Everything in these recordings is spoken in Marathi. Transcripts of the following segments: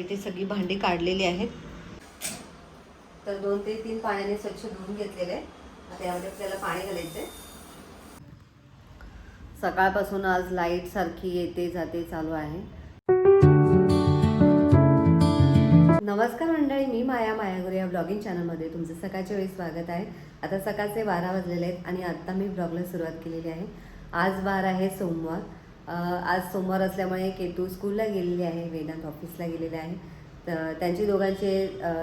इथे सगळी भांडी काढलेली आहेत. तर 2 ते 3 पाण्याने स्वच्छ धुवून घेतलेले आहे. आता यामध्ये आपल्याला पाणी घालायचं. सकाळपासून आज लाईट सारखी येते जाते चालू आहे. नमस्कार मंडळी, मी माया मायागुरे या ब्लॉगिंग चॅनलमध्ये तुमचं सकाळच्या वेळी स्वागत आहे. आता सकाळचे 12 वाजलेले आहेत आणि आत्ता मी ब्लॉगला सुरुवात केलेली आहे. आज वार आहे सोमवार. आज सोमवार असल्यामुळे केतू स्कूलला गेलेली आहे, वेदांत ऑफिसला गेलेले आहे. तर त्यांचे दोघांचे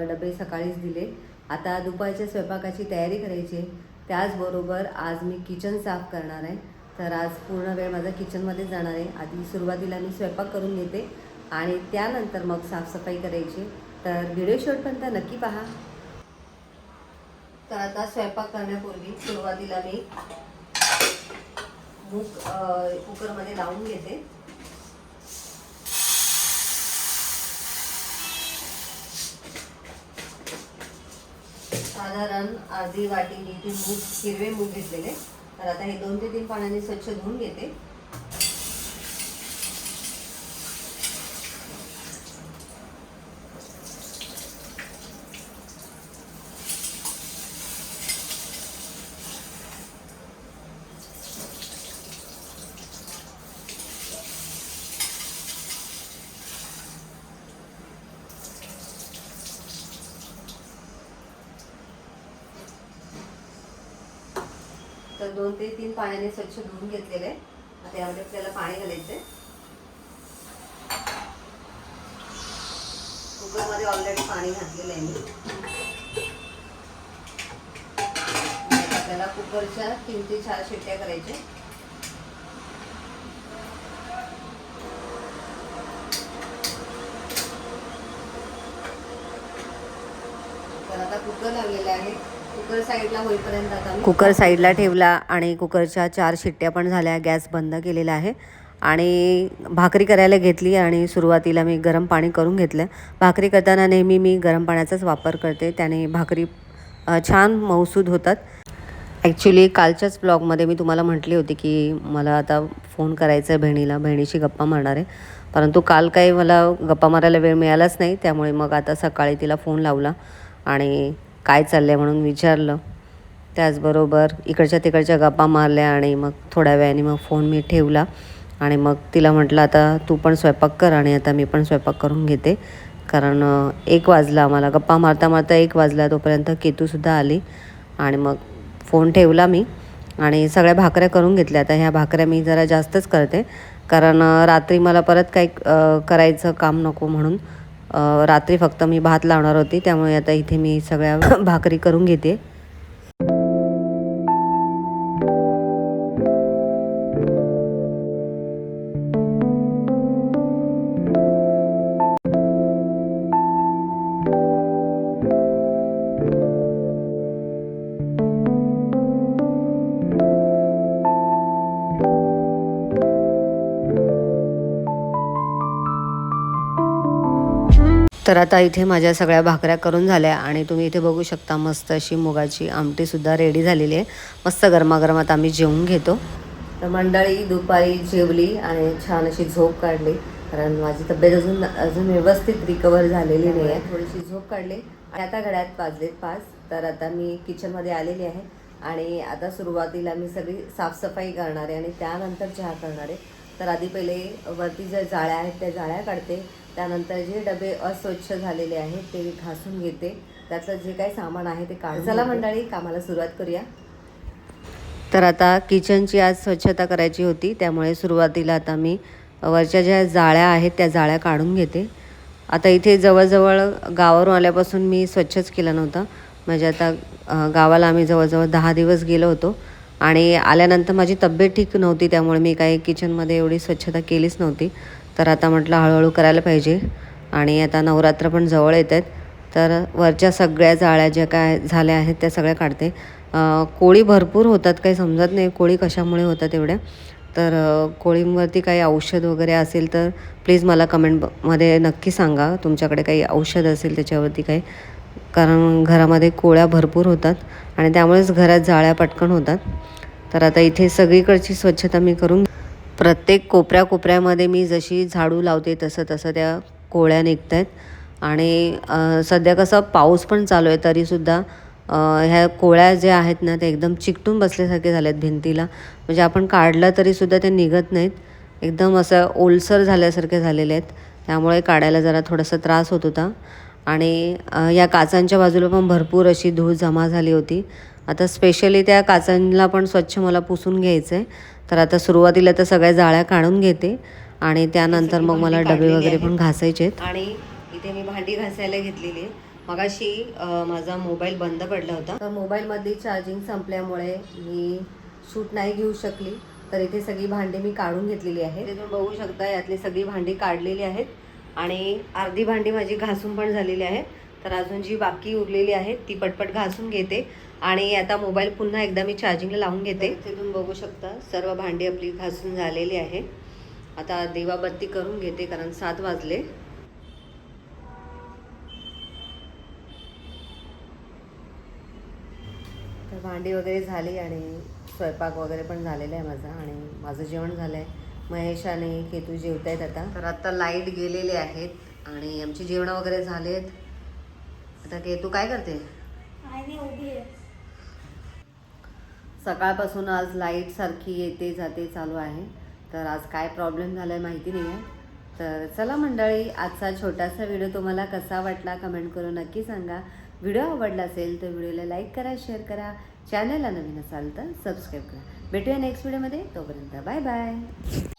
डबे सकाळीच दिले. आता दुपारच्या स्वयंपाकाची तयारी करायची. त्याचबरोबर आज मी किचन साफ करणार आहे. तर आज पूर्ण वेळ माझा किचनमध्ये जाणार आहे. आधी सुरुवातीला मी स्वयंपाक करून घेते आणि त्यानंतर मग साफसफाई करायची. तर व्हिडिओ शेवटपर्यंत नक्की पहा. तर आता स्वयंपाक करण्यापूर्वी सुरुवातीला मी मूग कुकरमध्ये लावून घेते. साधारण अर्धी वाटी मी इथे हिरवे मूग घेतलेले. तर आता हे 2 ते 3 पाण्याने स्वच्छ धुवून घेते. तर 2 ते 3 पाण्याने स्वच्छ धुवून घेतलेले आहे. आता यामध्ये आपल्याला पाणी घालायचंय. कुकरमध्ये ऑलरेडी पाणी घातलेलं आहे मी. आपल्याला कुकरच्या 3 ते 4 शिट्ट्या करायच्या. तर आता कुकर लावलेला आहे. कुकर साईडला होईपर्यंत आता कुकर साईडला ठेवला आणि कुकरच्या 4 शिट्ट्या पण झाल्या. गॅस बंद केलेला आहे आणि भाकरी करायला घेतली. आणि सुरुवातीला मी गरम पाणी करून घेतलं. भाकरी करताना नेहमी मी गरम पाण्याचाच वापर करते, त्याने भाकरी छान मऊसूद होतात. ॲक्च्युली कालच्याच ब्लॉगमध्ये मी तुम्हाला म्हटली होती की मला आता फोन करायचा आहे बहिणीला, बहिणीशी गप्पा मारणार आहे. परंतु काल काही मला गप्पा मारायला वेळ मिळालाच नाही. त्यामुळे मग आता सकाळी तिला फोन लावला आणि काय चाललं आहे म्हणून विचारलं. त्याचबरोबर इकडच्या तिकडच्या गप्पा मारल्या आणि मग थोड्या वेळाने मग फोन मी ठेवला आणि मग तिला म्हटलं आता तू पण स्वयंपाक कर आणि आता मी पण स्वयंपाक करून घेते. कारण 1 वाजला, आम्हाला गप्पा मारता मारता 1 वाजला. तोपर्यंत केतूसुद्धा आली आणि मग फोन ठेवला मी आणि सगळ्या भाकऱ्या करून घेतल्या. आता ह्या भाकऱ्या मी जरा जास्तच करते कारण रात्री मला परत काही करायचं काम नको म्हणून. रात्री फक्त मी भात लावणार होती, त्यामुळे आता इथे मी सगळ्या भाकरी करून घेते. तर आता इथे माझ्या सगळ्या भाकऱ्या करून झाल्या आणि तुम्ही इथे बघू शकता मस्त अशी मुगाची आमटीसुद्धा रेडी झालेली आहे. मस्त गरमागरम आता आम्ही जेवून घेतो. तर मंडळी दुपारी जेवली आणि छान अशी झोप काढली कारण माझी तब्येत अजून व्यवस्थित रिकवर झालेली नाही आहे. थोडीशी झोप काढली आणि आता घड्यात वाजलेत 5. तर आता मी किचनमध्ये आलेली आहे आणि आता सुरुवातीला मी सगळी साफसफाई करणार आहे आणि त्यानंतर चहा करणार आहे. तर आधी पहिले वरती ज्या जाळ्या आहेत त्या जाळ्या काढते. त्यानंतर जे डबे अस्वच्छ झालेले आहेत ते घासून घेते. त्यातलं जे काही सामान आहे ते काढून. चला मंडळी कामाला सुरुवात करूया. तर आता किचनची आज स्वच्छता करायची होती, त्यामुळे सुरुवातीला आता मी वरच्या ज्या जाळ्या आहेत त्या जाळ्या काढून घेते. आता इथे जवळजवळ गावावरून आल्यापासून मी स्वच्छच केला नव्हता. म्हणजे आता गावाला आम्ही जवळजवळ 10 दिवस गेलो होतो आणि आल्यानंतर माझी तब्येत ठीक नव्हती, त्यामुळे मी काही किचनमध्ये एवढी स्वच्छता केलीच नव्हती. तर आता म्हटलं हळूहळू करायला पाहिजे. आणि आता नवरात्र पण जवळ येत आहेत, तर वरच्या सगळ्या जाळ्या ज्या काय झाल्या आहेत त्या सगळ्या काढते. कोळी भरपूर होतात, काही समजत नाही कोळी कशामुळे होतात एवढ्या. तर कोळींवरती काही औषध वगैरे असेल तर प्लीज मला कमेंटमध्ये नक्की सांगा, तुमच्याकडे काही औषध असेल त्याच्यावरती काही. कारण घरामध्ये कोळ्या भरपूर होतात आणि त्यामुळेच घरात जाळ्या पटकन होतात. तर आता इथे सगळीकडची स्वच्छता मी करून प्रत्येक कोपऱ्यामध्ये मी जशी झाडू लावते तसं त्या कोळ्या निघत आहेत आणि सध्या कसं पाऊस पण चालू आहे तरीसुद्धा ह्या कोळ्या ज्या आहेत ना ते एकदम चिकटून बसल्यासारखे झाले आहेत भिंतीला. म्हणजे आपण काढलं तरीसुद्धा ते निघत नाहीत, एकदम असं ओलसर झाल्यासारखे झालेले आहेत. त्यामुळे काढायला जरा थोडासा त्रास होत होता. आणि या काचांच्या बाजूला पण भरपूर अशी धूळ जमा झाली होती. आता स्पेशली त्या काचांना पण स्वच्छ मला पुसून घ्यायचं आहे. तर आता सुरुवातीला तर सगळ्या जाळ्या काढून घेते आणि त्यानंतर मग मला डबे वगैरे पण घासायचे आहेत. आणि इथे मी भांडी घासायला घेतलेली आहे. मगाशी माझा मोबाईल बंद पडला होता, तर मोबाईलमधली चार्जिंग संपल्यामुळे मी शूट नाही घेऊ शकली. तर इथे सगळी भांडी मी काढून घेतलेली आहे. तुम्ही बघू शकता यातली सगळी भांडी काढलेली आहेत आणि अर्धी भांडी माझी घासून पण झालेली आहेत. तर अजून जी बाकी उरलेली आहेत ती पटपट घासून घेते आणि आता मोबाईल पुन्हा एकदा मी चार्जिंगला लावून घेते. तुम्ही बघू शकता सर्व भांडी आपली घासून झालेली आहे. आता दिवाबत्ती करून घेते कारण 7 वाजले. तर भांडी वगैरे झाली आणि स्वयंपाक वगैरे पण झालेला आहे माझा आणि माझं जेवण झालं आहे. महेश आणि केतू जेवत आहेत आता. तर आता लाईट गेलेले आहेत आणि आमची जेवणं वगैरे झाले आहेत. आता केतू काय करते? सकाळपासून आज लाईट सारखी येते जाते चालू आहे. तर आज काय प्रॉब्लेम झाला आहे माहिती नाही आहे. तर चला मंडळी, आजचा छोटासा व्हिडिओ तुम्हाला कसा वाटला कमेंट करून नक्की सांगा. व्हिडिओ आवडला असेल तर व्हिडिओला लाईक करा, शेअर करा, चॅनलला नवीन असाल तर सबस्क्राईब करा. भेटूया नेक्स्ट व्हिडिओमध्ये. तोपर्यंत बाय बाय.